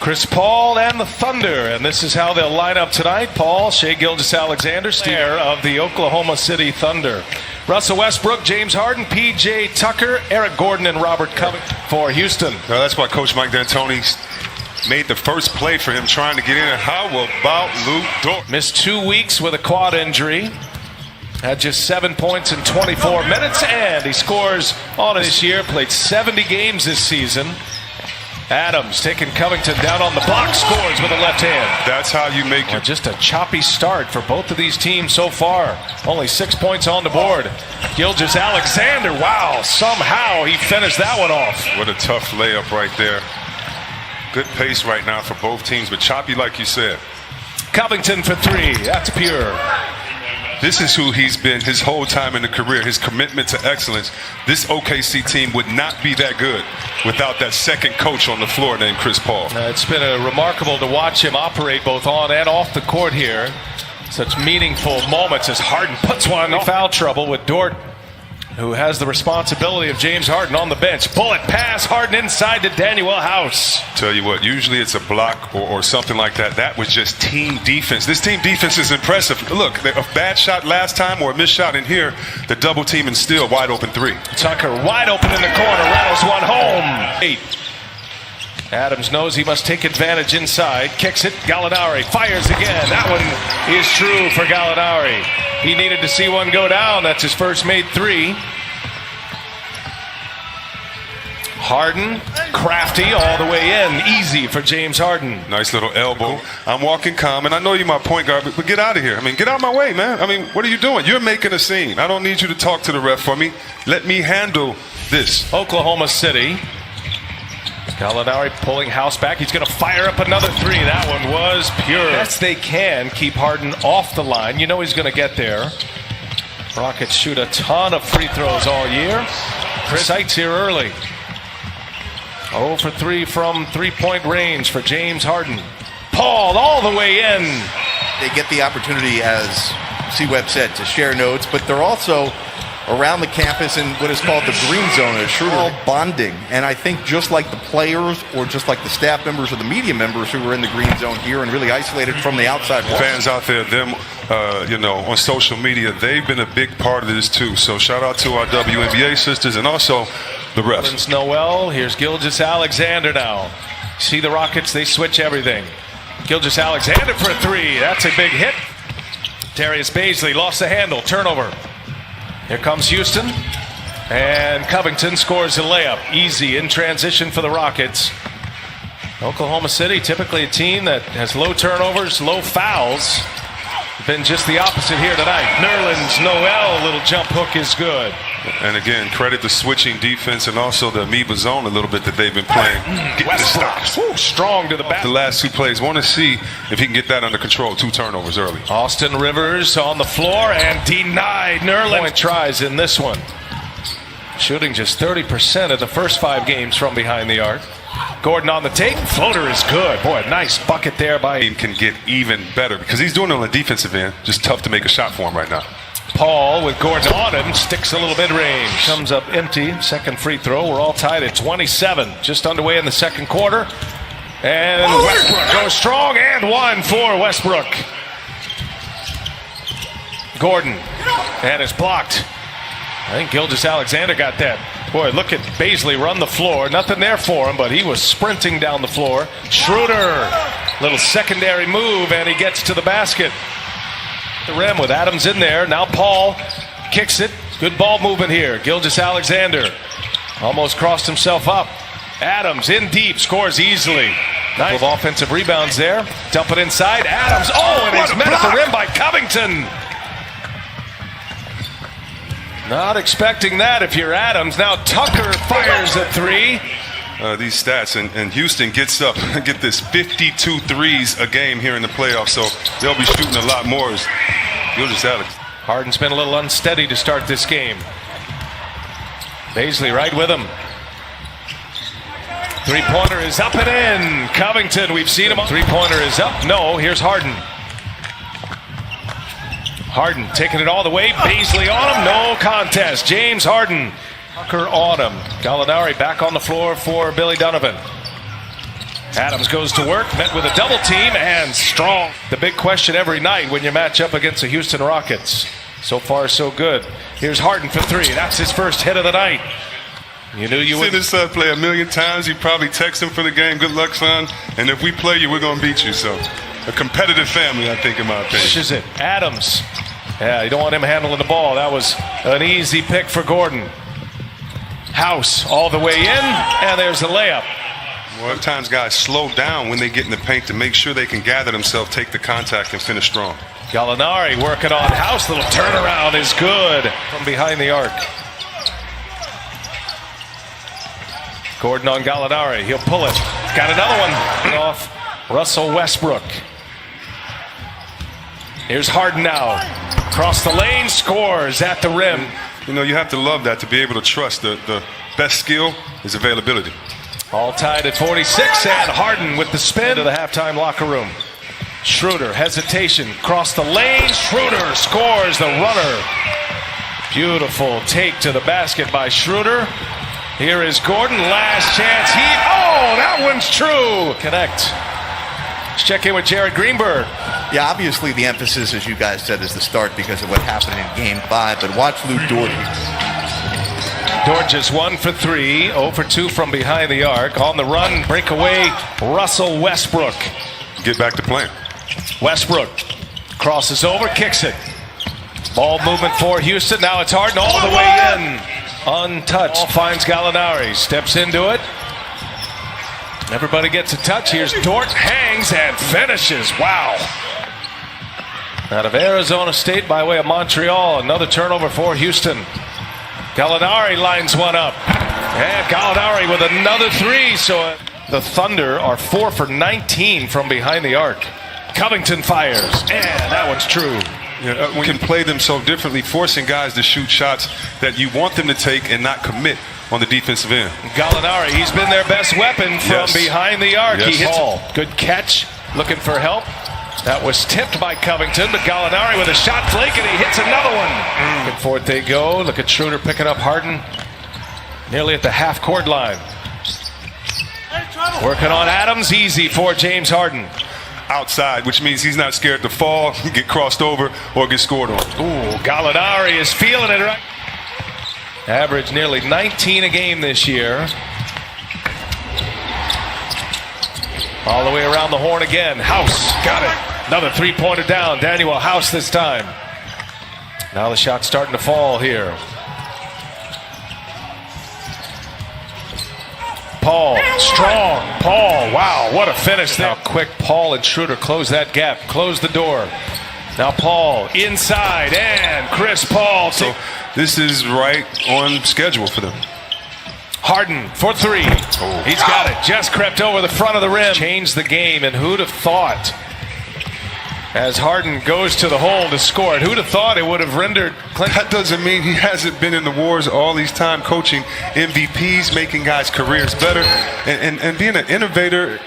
Chris Paul and the Thunder, and this is how they'll line up tonight. Paul, Shai Gilgeous-Alexander, star of the Oklahoma City Thunder. Russell Westbrook, James Harden, P.J. Tucker, Eric Gordon, and Robert Covington for Houston. Now that's why Coach Mike D'Antoni made the first play for him trying to get in. How about Luke Dort? Missed 2 weeks with a quad injury. Had just 7 points in 24 minutes, and he scores on this year. Played 70 games this season. Adams taking Covington down on the block, scores with a left hand. That's how you make it. Just a choppy start for both of these teams so far. Only 6 points on the board. Gilgeous-Alexander, wow, somehow he finished that one off. What a tough layup right there. Good pace right now for both teams, but choppy like you said. Covington for three, that's pure. This is who he's been his whole time in the career, his commitment to excellence. This OKC team would not be that good without that second coach on the floor named Chris Paul. It's been remarkable to watch him operate both on and off the court here. Such meaningful moments as Harden puts one in foul trouble with Dort, who has the responsibility of James Harden on the bench. Bullet pass, Harden inside to Daniel House. Tell you what, usually it's a block or something like that. That was just team defense. This team defense is impressive. Look, a bad shot last time or a missed shot in here, the double team and still wide open three. Tucker wide open in the corner, rattles one home. 8. Adams knows he must take advantage inside, kicks it, Gallinari fires again. That one is true for Gallinari. He needed to see one go down. That's his first made three. Harden, crafty all the way in, easy for James Harden. Nice little elbow. I'm walking calm, and I know you're my point guard, but get out of here. I mean, get out of my way, man. I mean, what are you doing? You're making a scene. I don't need you to talk to the ref for me. Let me handle this. Oklahoma City. Gallinari pulling House back. He's going to fire up another three. That one was pure. Best they can keep Harden off the line. You know he's going to get there. Rockets shoot a ton of free throws all year. Chris Sites here early. 0 for 3 from three-point range for James Harden. Paul all the way in. They get the opportunity, as C-Webb said, to share notes, but they're also around the campus in what is called the green zone, a Schroeder bonding. And I think just like the players or just like the staff members or the media members who were in the green zone here and really isolated from the outside world. Fans out there, them, on social media, they've been a big part of this too. So shout out to our WNBA sisters and also the refs. Noel, here's Gilgeous-Alexander now. See the Rockets, they switch everything. Gilgeous-Alexander for a three. That's a big hit. Darius Baisley lost the handle. Turnover. Here comes Houston, and Covington scores a layup. Easy in transition for the Rockets. Oklahoma City, typically a team that has low turnovers, low fouls. Been just the opposite here tonight. Nerlens Noel, little jump hook is good. And again, credit the switching defense and also the amoeba zone a little bit that they've been playing. Getting the stops. Strong to the back. The last two plays, want to see if he can get that under control. 2 turnovers early. Austin Rivers on the floor and denied. Nerlens tries in this one. Shooting just 30% of the first 5 games from behind the arc. Gordon on the take. Floater is good. Boy, nice bucket there by him. Can get even better because he's doing it on the defensive end. Just tough to make a shot for him right now. Paul with Gordon on him, sticks a little mid-range. Comes up empty, second free throw. We're all tied at 27, just underway in the second quarter. And Westbrook goes strong, and one for Westbrook. Gordon, and it's blocked. I think Gilgeous-Alexander got that. Boy, look at Baisley run the floor. Nothing there for him, but he was sprinting down the floor. Schroeder, little secondary move, and he gets to the basket. The rim with Adams in there. Now Paul kicks it. Good ball movement here. Gilgeous-Alexander almost crossed himself up. Adams in deep, scores easily. Nice offensive rebounds there. Dump it inside. Adams. Oh, and it's met at the rim by Covington. Not expecting that if you're Adams. Now Tucker fires a three. These stats, and Houston gets up, get this 52 threes a game here in the playoffs, so they'll be shooting a lot more. Gilgeous-Alexander. Harden's been a little unsteady to start this game. Baisley right with him. Three-pointer is up and in. Covington, we've seen him. Three-pointer is up. No, here's Harden. Harden taking it all the way. Baisley on him. No contest. James Harden. Tucker on him. Gallinari back on the floor for Billy Donovan. Adams goes to work, met with a double team, and strong. The big question every night when you match up against the Houston Rockets. So far, so good. Here's Harden for three. That's his first hit of the night. You knew you would. Seen his son play a million times. You probably text him for the game. Good luck, son. And if we play you, we're going to beat you. So, a competitive family, I think, in my opinion. Pushes it. Adams. Yeah, you don't want him handling the ball. That was an easy pick for Gordon. House all the way in, and there's the layup. Well, at times guys slow down when they get in the paint to make sure they can gather themselves, take the contact, and finish strong. Gallinari working on House. Little turnaround is good from behind the arc. Gordon on Gallinari. He'll pull it. Got another one off Russell Westbrook. Here's Harden now. Across the lane, scores at the rim. You know, you have to love that, to be able to trust the best skill is availability. All tied at 46, and Harden with the spin to the halftime locker room. Schroeder, hesitation, across the lane. Schroeder scores the runner. Beautiful take to the basket by Schroeder. Here is Gordon, last chance. That one's true. Connect. Let's check in with Jared Greenberg. Yeah, obviously the emphasis, as you guys said, is the start because of what happened in Game 5. But watch Lou Dort. Dort just 1 for 3, 0 for 2 from behind the arc. On the run, breakaway, Russell Westbrook. Get back to playing. Westbrook crosses over, kicks it. Ball movement for Houston. Now it's Harden all the way in. Untouched. Ball finds Gallinari. Steps into it. Everybody gets a touch. Here's Dort. Hangs and finishes. Wow. Out of Arizona State by way of Montreal. Another turnover for Houston. Gallinari lines one up. And Gallinari with another three. So the Thunder are 4 for 19 from behind the arc. Covington fires. And that one's true. Yeah, we can play them so differently, forcing guys to shoot shots that you want them to take and not commit on the defensive end. Gallinari, he's been their best weapon from behind the arc. Yes. He hits ball. Good catch. Looking for help. That was tipped by Covington, but Gallinari with a shot flake, and he hits another one. Back and forth they go. Look at Schroeder picking up Harden nearly at the half-court line. Working on Adams, easy for James Harden. Outside, which means he's not scared to fall, get crossed over, or get scored on. Ooh, Gallinari is feeling it right. Average nearly 19 a game this year. All the way around the horn again. House got it. Another three-pointer down. Daniel House this time. Now the shot's starting to fall here. Paul, strong. Paul, wow, what a finish there. Now quick, Paul and Schroeder close that gap, close the door. Now Paul inside, and Chris Paul. So this is right on schedule for them. Harden for three. Oh, he's got it. Just crept over the front of the rim. Changed the game, and who'd have thought? As Harden goes to the hole to score it, who'd have thought it would have rendered Clinton? That doesn't mean he hasn't been in the wars all these time, coaching MVPs, making guys' careers better, and being an innovator.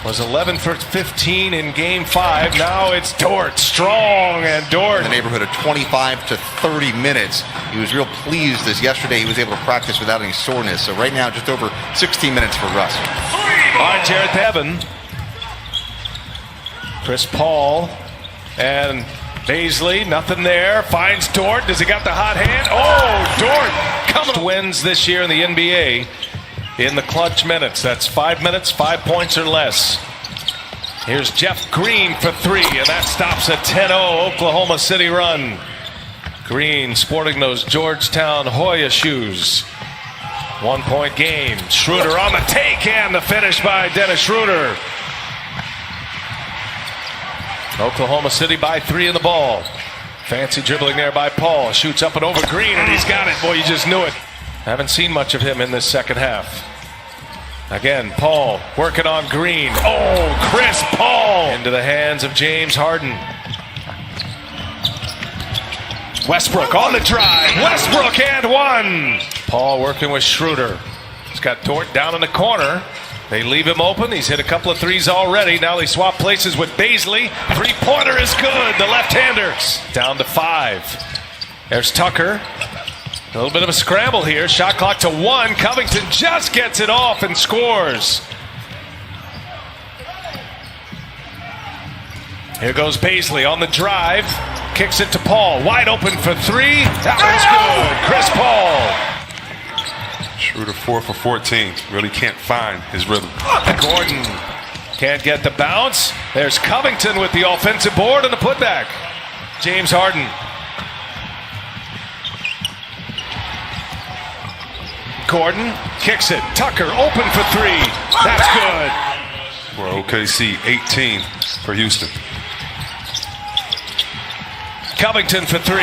Was 11 for 15 in Game 5. Now it's Dort, strong, and Dort. In the neighborhood of 25 to 30 minutes. He was real pleased as yesterday he was able to practice without any soreness. So right now, just over 16 minutes for Russ. All right, Jared Bevan. Chris Paul and Baisley, nothing there. Finds Dort. Does he got the hot hand? Oh, Dort coming. Wins this year in the NBA in the clutch minutes. That's 5 minutes, 5 points or less. Here's Jeff Green for three, and that stops a 10-0 Oklahoma City run. Green sporting those Georgetown Hoya shoes. 1 point game. Schroeder on the take, and the finish by Dennis Schroeder. Oklahoma City by 3 in the ball. Fancy dribbling there by Paul. Shoots up and over Green, and he's got it. Boy, you just knew it. Haven't seen much of him in this second half. Again, Paul working on Green. Oh, Chris Paul! Into the hands of James Harden. Westbrook on the drive. Westbrook and one! Paul working with Schroeder. He's got Dort down in the corner. They leave him open. He's hit a couple of threes already. Now they swap places with Baisley. Three-pointer is good. The left-hander. Down to 5. There's Tucker. A little bit of a scramble here. Shot clock to 1. Covington just gets it off and scores. Here goes Baisley on the drive. Kicks it to Paul. Wide open for 3. That one's good. Chris Paul. Schroeder 4 for 14. Really can't find his rhythm. Gordon can't get the bounce. There's Covington with the offensive board and the putback. James Harden. Gordon kicks it. Tucker open for 3. That's good. For OKC, 18 for Houston. Covington for 3.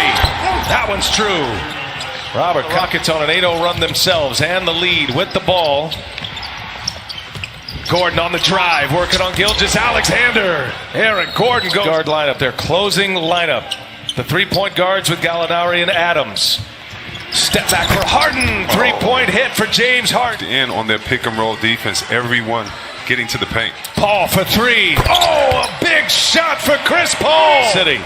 That one's true. Robert Cockett's on an 8-0 run themselves and the lead with the ball. Gordon on the drive, working on Gilgeous-Alexander. Aaron Gordon goes. Guard lineup, their closing lineup. The 3-point guards with Gallinari and Adams. Step back for Harden. 3-point hit for James Harden. In on their pick and roll defense, everyone getting to the paint. Paul for 3. Oh, a big shot for Chris Paul. City.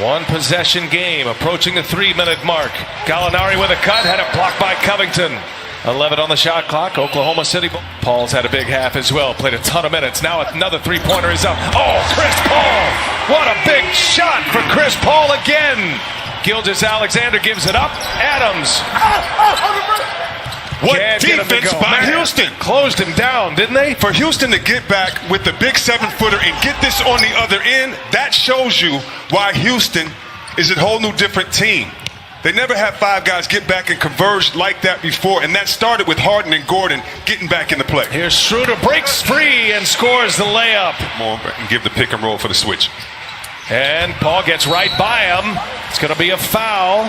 One possession game, approaching the 3-minute mark. Gallinari with a cut, had it blocked by Covington. 11 on the shot clock. Oklahoma City. Paul's had a big half as well. Played a ton of minutes. Now another 3-pointer is up. Oh, Chris Paul! What a big shot for Chris Paul again. Gilgeous-Alexander gives it up. Adams. What defense by Houston? Closed him down, didn't they? For Houston to get back with the big 7-footer and get this on the other end, that shows you why Houston is a whole new different team. They never had 5 guys get back and converge like that before, and that started with Harden and Gordon getting back in the play. Here's Schroeder, breaks free and scores the layup. More and give the pick and roll for the switch. And Paul gets right by him. It's going to be a foul.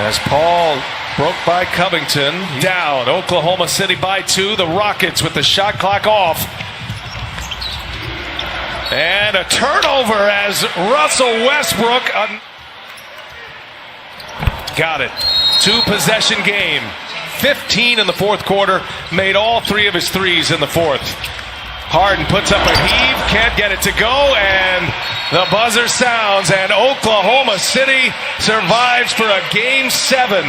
As Paul broke by Covington. Down. Oklahoma City by 2. The Rockets with the shot clock off. And a turnover as Russell Westbrook. Got it. 2-possession game. 15 in the fourth quarter. Made all 3 of his threes in the fourth. Harden puts up a heave. Can't get it to go. And the buzzer sounds. And Oklahoma City survives for a Game 7.